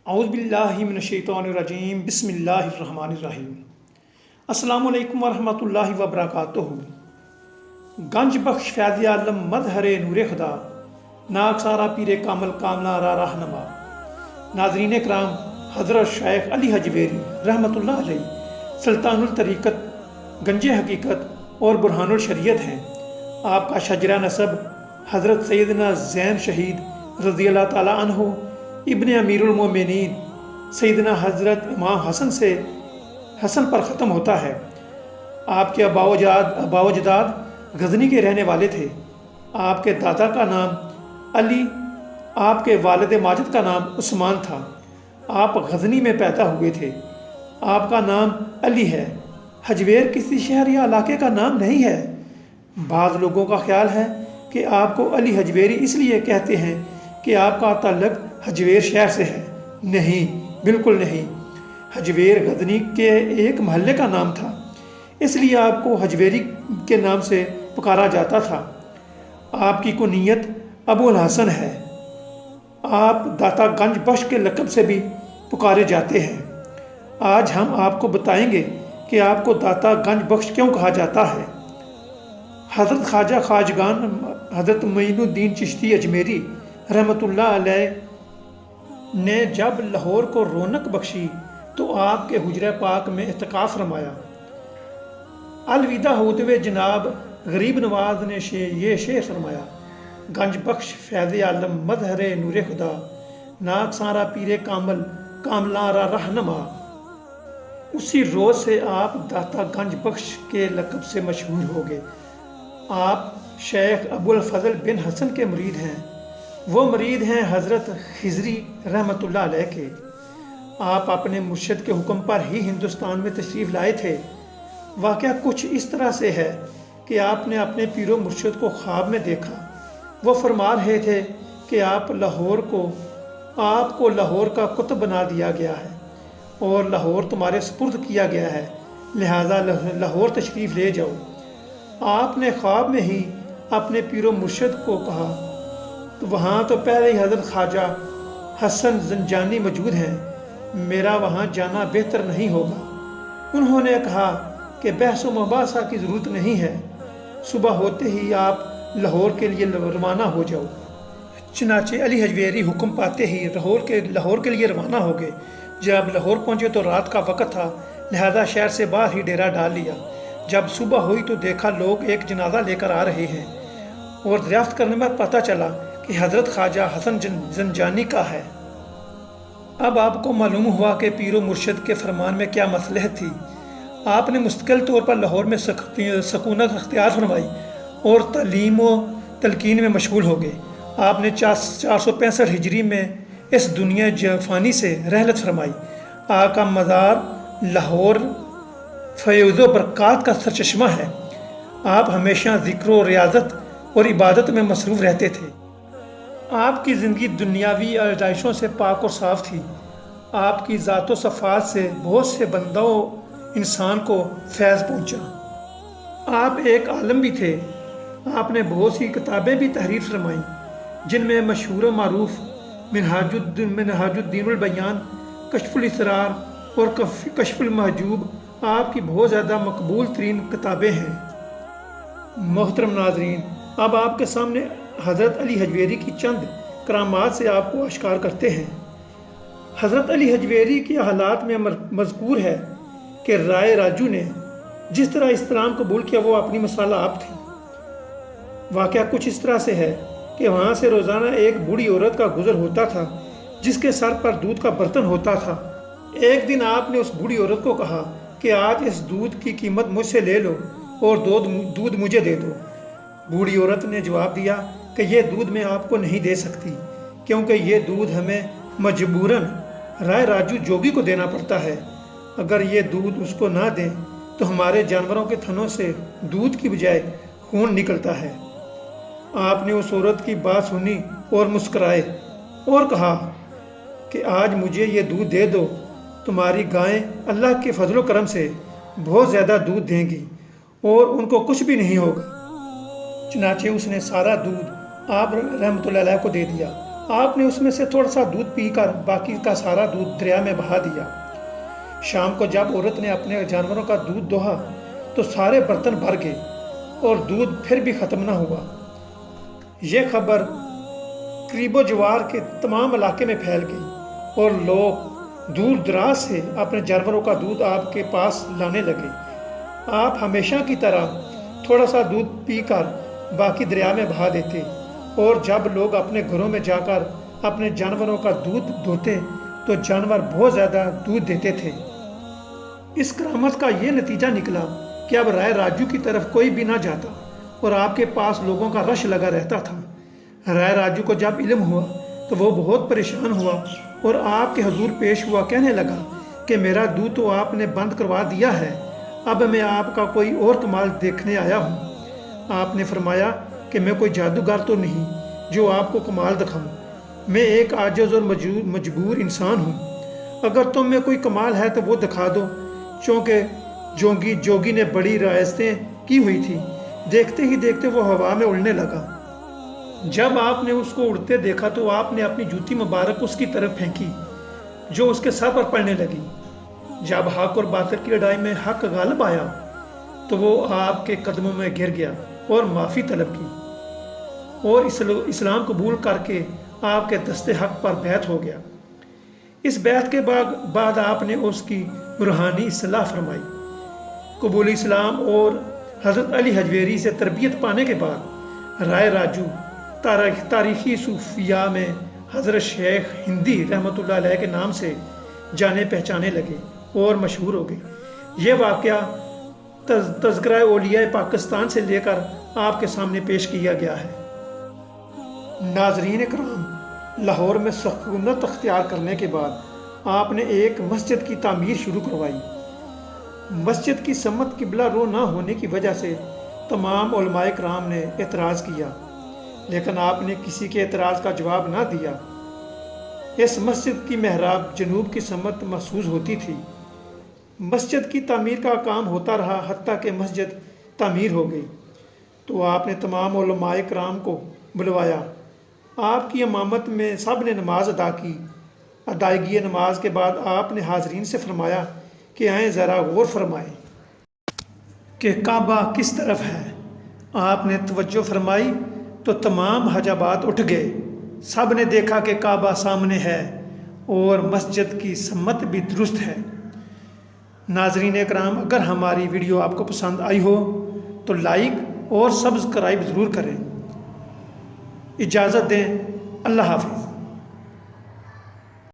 اعوذ باللہ من الشیطان الرجیم بسم اللہ الرحمن الرحیم۔ السلام علیکم ورحمۃ اللہ وبرکاتہ۔ گنج بخش فیض عالم مظہر نور خدا، ناک سارا پیر کامل کاملا را رہنما۔ ناظرین کرام، حضرت شیخ علی حجویری رحمۃ اللہ علیہ سلطان الطریقت، گنج حقیقت اور برہان الشریعت ہیں۔ آپ کا شجرہ نسب حضرت سیدنا زین شہید رضی اللہ تعالیٰ عنہ ابن امیر المومنین سیدنا حضرت امام حسن پر ختم ہوتا ہے۔ آپ کے آبا و اجداد غزنی کے رہنے والے تھے۔ آپ کے دادا کا نام علی، آپ کے والد ماجد کا نام عثمان تھا۔ آپ غزنی میں پیدا ہوئے تھے۔ آپ کا نام علی ہے۔ حجویر کسی شہر یا علاقے کا نام نہیں ہے۔ بعض لوگوں کا خیال ہے کہ آپ کو علی حجویری اس لیے کہتے ہیں کہ آپ کا تعلق حجویر شہر سے ہے۔ نہیں، بالکل نہیں۔ حجویر غزنی کے ایک محلے کا نام تھا، اس لیے آپ کو حجویری کے نام سے پکارا جاتا تھا۔ آپ کی کنیت ابو الحسن ہے۔ آپ داتا گنج بخش کے لقب سے بھی پکارے جاتے ہیں۔ آج ہم آپ کو بتائیں گے کہ آپ کو داتا گنج بخش کیوں کہا جاتا ہے۔ حضرت خواجہ خواجگان حضرت معین الدین چشتی اجمیری رحمۃ اللہ علیہ نے جب لاہور کو رونق بخشی تو آپ کے حجرہ پاک میں اعتکاف فرمایا۔ الوداع ہوتے ہوئے جناب غریب نواز نے یہ شعر فرمایا: گنج بخش فیض عالم مظہر نور خدا، ناک سارا پیر کامل کاملا را رہنما۔ اسی روز سے آپ داتا گنج بخش کے لقب سے مشہور ہو گئے۔ آپ شیخ ابو الفضل بن حسن کے مرید ہیں۔ وہ مرید ہیں حضرت خضری رحمۃ اللہ علیہ کے۔ آپ اپنے مرشد کے حکم پر ہی ہندوستان میں تشریف لائے تھے۔ واقعہ کچھ اس طرح سے ہے کہ آپ نے اپنے پیر و مرشد کو خواب میں دیکھا۔ وہ فرما رہے تھے کہ آپ کو لاہور کا قطب بنا دیا گیا ہے اور لاہور تمہارے سپرد کیا گیا ہے، لہذا لاہور تشریف لے جاؤ۔ آپ نے خواب میں ہی اپنے پیر و مرشد کو کہا تو وہاں تو پہلے ہی حضرت خواجہ حسن زنجانی موجود ہیں، میرا وہاں جانا بہتر نہیں ہوگا۔ انہوں نے کہا کہ بحث و مباحثہ کی ضرورت نہیں ہے، صبح ہوتے ہی آپ لاہور کے لیے روانہ ہو جاؤ۔ چنانچہ علی حجویری حکم پاتے ہی لاہور کے لیے روانہ ہو گئے۔ جب لاہور پہنچے تو رات کا وقت تھا، لہذا شہر سے باہر ہی ڈیرا ڈال لیا۔ جب صبح ہوئی تو دیکھا لوگ ایک جنازہ لے کر آ رہے ہیں اور دریافت کرنے میں پتہ چلا کہ حضرت خواجہ حسن زنجانی کا ہے۔ اب آپ کو معلوم ہوا کہ پیر و مرشد کے فرمان میں کیا مصلحت تھی۔ آپ نے مستقل طور پر لاہور میں سکونت اختیار فرمائی اور تعلیم و تلقین میں مشغول ہو گئے۔ آپ نے 465 ہجری میں اس دنیا فانی سے رحلت فرمائی۔ آپ کا مزار لاہور فیض و برکات کا سرچشمہ ہے۔ آپ ہمیشہ ذکر و ریاضت اور عبادت میں مصروف رہتے تھے۔ آپ کی زندگی دنیاوی آرائشوں سے پاک اور صاف تھی۔ آپ کی ذات و صفات سے بہت سے بندوں انسان کو فیض پہنچا۔ آپ ایک عالم بھی تھے۔ آپ نے بہت سی کتابیں بھی تحریر فرمائیں، جن میں مشہور و معروف منہاج الدین البیان، کشف الاسرار اور کشف المحجوب آپ کی بہت زیادہ مقبول ترین کتابیں ہیں۔ محترم ناظرین، اب آپ کے سامنے حضرت علی حجویری کی چند کرامات سے آپ کو اشکار کرتے ہیں۔ حضرت علی حجویری کے حالات میں مذکور ہے کہ رائے راجو نے جس طرح اسلام قبول کیا وہ اپنی مثال آپ تھی۔ واقعہ کچھ اس طرح سے ہے کہ وہاں سے روزانہ ایک بوڑھی عورت کا گزر ہوتا تھا جس کے سر پر دودھ کا برتن ہوتا تھا۔ ایک دن آپ نے اس بوڑھی عورت کو کہا کہ آج اس دودھ کی قیمت مجھ سے لے لو اور دودھ مجھے دے دو۔ بوڑھی عورت نے جواب دیا کہ یہ دودھ میں آپ کو نہیں دے سکتی، کیونکہ یہ دودھ ہمیں مجبوراً رائے راجو جوگی کو دینا پڑتا ہے۔ اگر یہ دودھ اس کو نہ دیں تو ہمارے جانوروں کے تھنوں سے دودھ کی بجائے خون نکلتا ہے۔ آپ نے اس عورت کی بات سنی اور مسکرائے اور کہا کہ آج مجھے یہ دودھ دے دو، تمہاری گائیں اللہ کے فضل و کرم سے بہت زیادہ دودھ دیں گی اور ان کو کچھ بھی نہیں ہوگا۔ چنانچہ اس نے سارا دودھ آپ رحمۃ اللہ علیہ کو دے دیا۔ آپ نے اس میں سے تھوڑا سا دودھ پی کر باقی کا سارا دودھ دریا میں بہا دیا۔ شام کو جب عورت نے اپنے جانوروں کا دودھ دوہا تو سارے برتن بھر گئے اور دودھ پھر بھی ختم نہ ہوا۔ یہ خبر قریب و جوار کے تمام علاقے میں پھیل گئی اور لوگ دور دراز سے اپنے جانوروں کا دودھ آپ کے پاس لانے لگے۔ آپ ہمیشہ کی طرح تھوڑا سا دودھ پی کر باقی دریا میں بہا دیتے اور جب لوگ اپنے گھروں میں جا کر اپنے جانوروں کا دودھ دوہتے تو جانور بہت زیادہ دودھ دیتے تھے۔ اس کرامت کا یہ نتیجہ نکلا کہ اب رائے راجو کی طرف کوئی بھی نہ جاتا اور آپ کے پاس لوگوں کا رش لگا رہتا تھا۔ رائے راجو کو جب علم ہوا تو وہ بہت پریشان ہوا اور آپ کے حضور پیش ہوا، کہنے لگا کہ میرا دودھ تو آپ نے بند کروا دیا ہے، اب میں آپ کا کوئی اور کمال دیکھنے آیا ہوں۔ آپ نے فرمایا کہ میں کوئی جادوگر تو نہیں جو آپ کو کمال دکھاؤں، میں ایک عاجز اور مجبور انسان ہوں۔ اگر تم میں کوئی کمال ہے تو وہ دکھا دو۔ چونکہ جوگی نے بڑی رعایتیں کی ہوئی تھی، دیکھتے ہی دیکھتے وہ ہوا میں اڑنے لگا۔ جب آپ نے اس کو اڑتے دیکھا تو آپ نے اپنی جوتی مبارک اس کی طرف پھینکی جو اس کے سر پر پڑنے لگی۔ جب حق اور باطل کی لڑائی میں حق غالب آیا تو وہ آپ کے قدموں میں گر گیا اور معافی طلب کی اور اسلام قبول کر کے آپ کے دست حق پر بیعت ہو گیا۔ اس بیعت کے بعد آپ نے اس کی روحانی اصلاح فرمائی۔ قبول اسلام اور حضرت علی حجویری سے تربیت پانے کے بعد رائے راجو تاریخی صوفیاء میں حضرت شیخ ہندی رحمۃ اللہ علیہ کے نام سے جانے پہچانے لگے اور مشہور ہو گئے۔ یہ واقعہ تذکرہ اولیاء پاکستان سے لے کر آپ کے سامنے پیش کیا گیا ہے۔ ناظرین کرام، لاہور میں سکونت اختیار کرنے کے بعد آپ نے ایک مسجد کی تعمیر شروع کروائی۔ مسجد کی سمت قبلہ رو نہ ہونے کی وجہ سے تمام علماء کرام نے اعتراض کیا، لیکن آپ نے کسی کے اعتراض کا جواب نہ دیا۔ اس مسجد کی محراب جنوب کی سمت محسوس ہوتی تھی۔ مسجد کی تعمیر کا کام ہوتا رہا، حتیٰ کہ مسجد تعمیر ہو گئی تو آپ نے تمام علماء کرام کو بلوایا۔ آپ کی امامت میں سب نے نماز ادا کی۔ ادائیگی نماز کے بعد آپ نے حاضرین سے فرمایا کہ آئیں ذرا غور فرمائیں کہ کعبہ کس طرف ہے۔ آپ نے توجہ فرمائی تو تمام حجابات اٹھ گئے، سب نے دیکھا کہ کعبہ سامنے ہے اور مسجد کی سمت بھی درست ہے۔ ناظرین اکرام، اگر ہماری ویڈیو آپ کو پسند آئی ہو تو لائک اور سبسکرائب ضرور کریں۔ اجازت دیں، اللہ حافظ۔